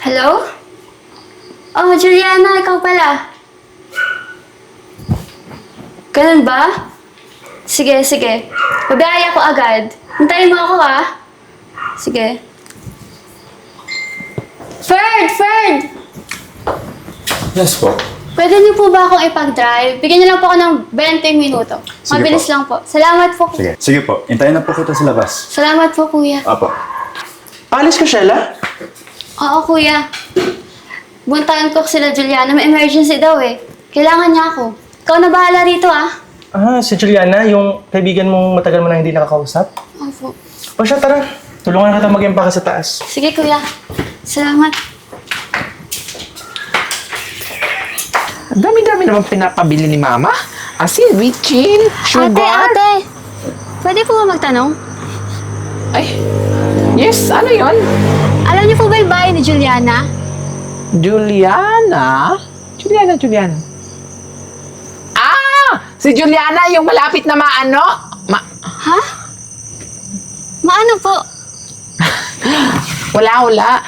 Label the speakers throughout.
Speaker 1: Hello? Oh, Juliana, ikaw pala. Ganun ba? Sige, sige. Babayaya ko agad. Hintayin mo ako, ah. Sige. Ferd!
Speaker 2: Yes po.
Speaker 1: Pwede niyo po ba akong ipag-drive? Bigyan niyo lang po ako ng 20 minuto.
Speaker 2: Sige
Speaker 1: Mabilis
Speaker 2: po.
Speaker 1: lang po. Salamat po.
Speaker 2: Sige po. Hintayin na po kita sa labas.
Speaker 1: Salamat po, kuya.
Speaker 2: Apo.
Speaker 3: Alis ka, Shella?
Speaker 1: Oo, kuya. Buntahan ko sila Juliana. May emergency daw eh. Kailangan niya ako. Ikaw na bahala rito, ah.
Speaker 3: Si Juliana, yung kaibigan mong matagal mo na hindi nakakausap.
Speaker 1: Opo.
Speaker 3: O siya, tara. Tulungan kita mag-impake sa taas.
Speaker 1: Sige, kuya. Salamat.
Speaker 4: Ang dami-dami naman pinapabili ni Mama. Asin, wheat sugar.
Speaker 1: Ate. Pwede po ba magtanong?
Speaker 4: Ay, yes, ano yon?
Speaker 1: Alam niyo po ba yung bahay ni Juliana?
Speaker 4: Juliana? Juliana. Si Juliana, yung malapit na maano?
Speaker 1: Ha? Maano po?
Speaker 4: Wala.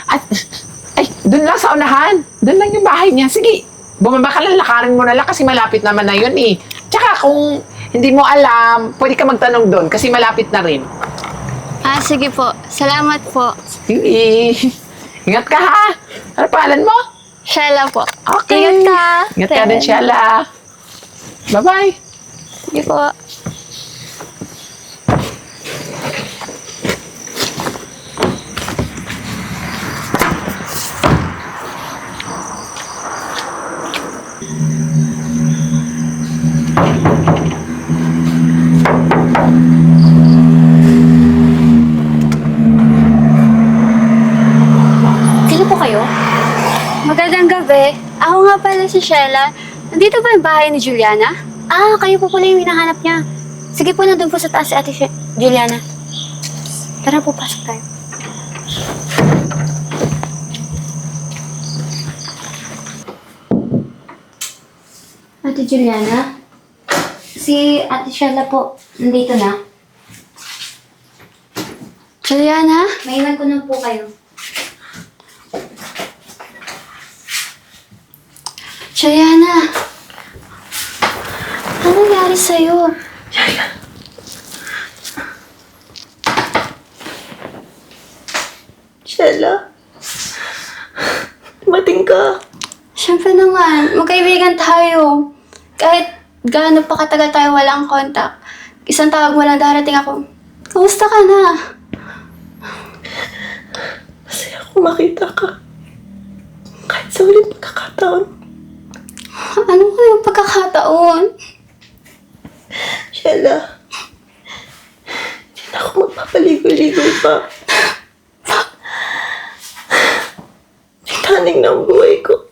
Speaker 4: Ay, dun lang sa unahan. Dun lang yung bahay niya. Sige, bumaba ka lang, lakarin mo na lang kasi malapit naman na yun eh. Tsaka kung hindi mo alam, pwede ka magtanong doon kasi malapit na rin.
Speaker 1: Sige po. Salamat po.
Speaker 4: Sige. Ingat ka ha. Ano pangalan mo?
Speaker 1: Shella po.
Speaker 4: Okay.
Speaker 1: Ingat ka.
Speaker 4: Ingat ka din, Shella. Bye-bye.
Speaker 1: Sige po. Sino po kayo? Magandang gabi. Ako nga pala si Shella. Nandito ba yung bahay ni Juliana? Kayo po pala yung hinahanap niya. Sige po, nandun po sa taas si Ate Juliana. Tara po, pasok tayo. Ate Juliana? Si Ate Shella po, nandito na. Juliana? Maiwan ko na po kayo. Juliana! Ano nangyari sa'yo?
Speaker 5: Shella, dumating ka.
Speaker 1: Siyempre naman, magkaibigan tayo. Kahit gaano pa katagal tayo walang contact, isang tawag mo lang darating ako. Kamusta ka na?
Speaker 5: Masaya akong makita ka. Kahit sa huling pagkakataon.
Speaker 1: Ano ko yung pagkakataon?
Speaker 5: Shella, hindi na ako magpapaligoy-ligoy pa. Titaning na ang buhay ko.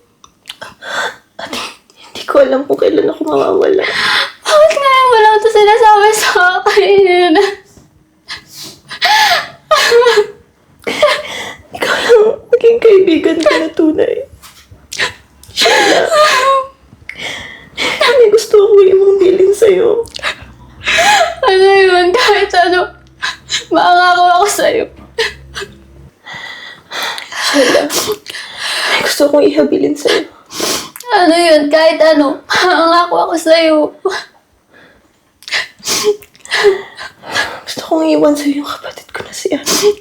Speaker 5: At hindi ko alam kung kailan ako mawawala.
Speaker 1: Bakit ngayon mo lang ito sinasabi sa akin?
Speaker 5: Ikaw lang naging kaibigan ko na tunay. Shella, may gusto ako imong bilin sa'yo.
Speaker 1: Ano yun? Kahit ano, maangako ako sa'yo.
Speaker 5: Shella, may gusto akong ihabilin sa'yo.
Speaker 1: Ano yun? Kahit ano, maangako ako sa'yo.
Speaker 5: Gusto kong iwan sa'yo yung kapatid ko na si Ate.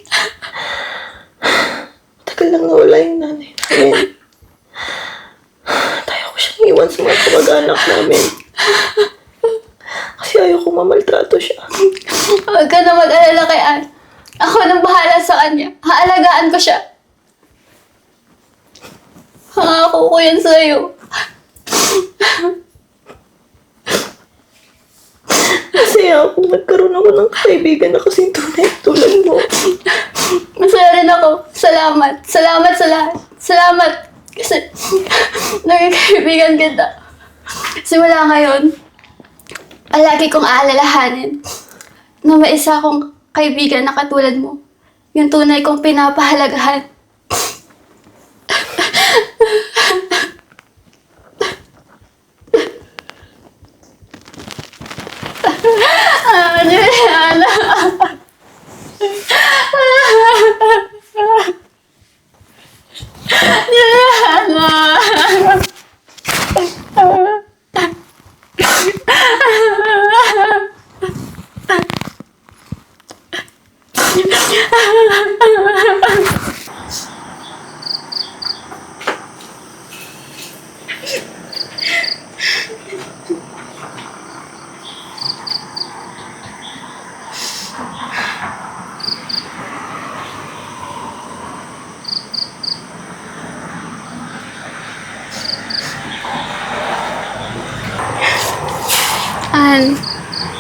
Speaker 5: Tagal lang nawala yung nanay namin. Tayo ko siyang iwan sa mga kamag-anak namin. Kasi ayaw kong mamaltrato siya.
Speaker 1: Huwag ka na mag-alala kay Ann. Ako nang bahala sa kanya. Haalagaan ko siya. Pangako ko yan sa'yo.
Speaker 5: Masaya ako nagkaroon ako ng kaibigan na kasing tunay tulad mo.
Speaker 1: Masaya rin ako. Salamat. Salamat sa lahat. Salamat. Kasi naging kaibigan kita. Simula ngayon, palagi kong aalalahanin na may isa akong kaibigan na katulad mo. Yung tunay kong pinapahalagahan. Juliana.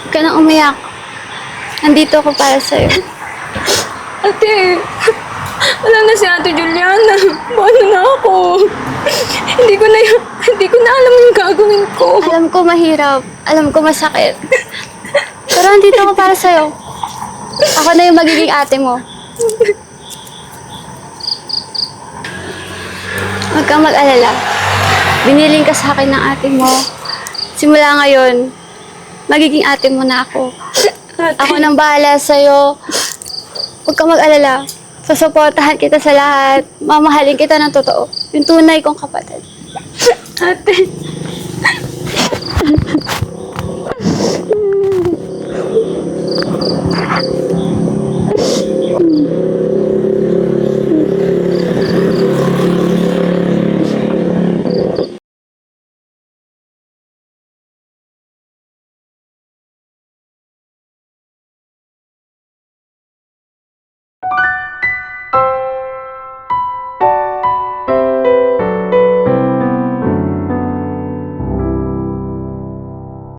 Speaker 1: Huwag ka nang umiyak. Nandito ako para sa'yo.
Speaker 6: Ate, wala na si Ate Juliana. Paano na ako? Hindi ko na alam yung gagawin ko.
Speaker 1: Alam ko mahirap. Alam ko masakit. Pero nandito ako para sa'yo. Ako na yung magiging ate mo. Huwag kang mag-alala. Biniling ka sa akin ng ate mo. Simula ngayon, magiging ate mo na ako. Ako nang bahala sa'yo. Huwag kang mag-alala. Susuportahan kita sa lahat. Mamahalin kita ng totoo. Yung tunay kong kapatid.
Speaker 6: Ate.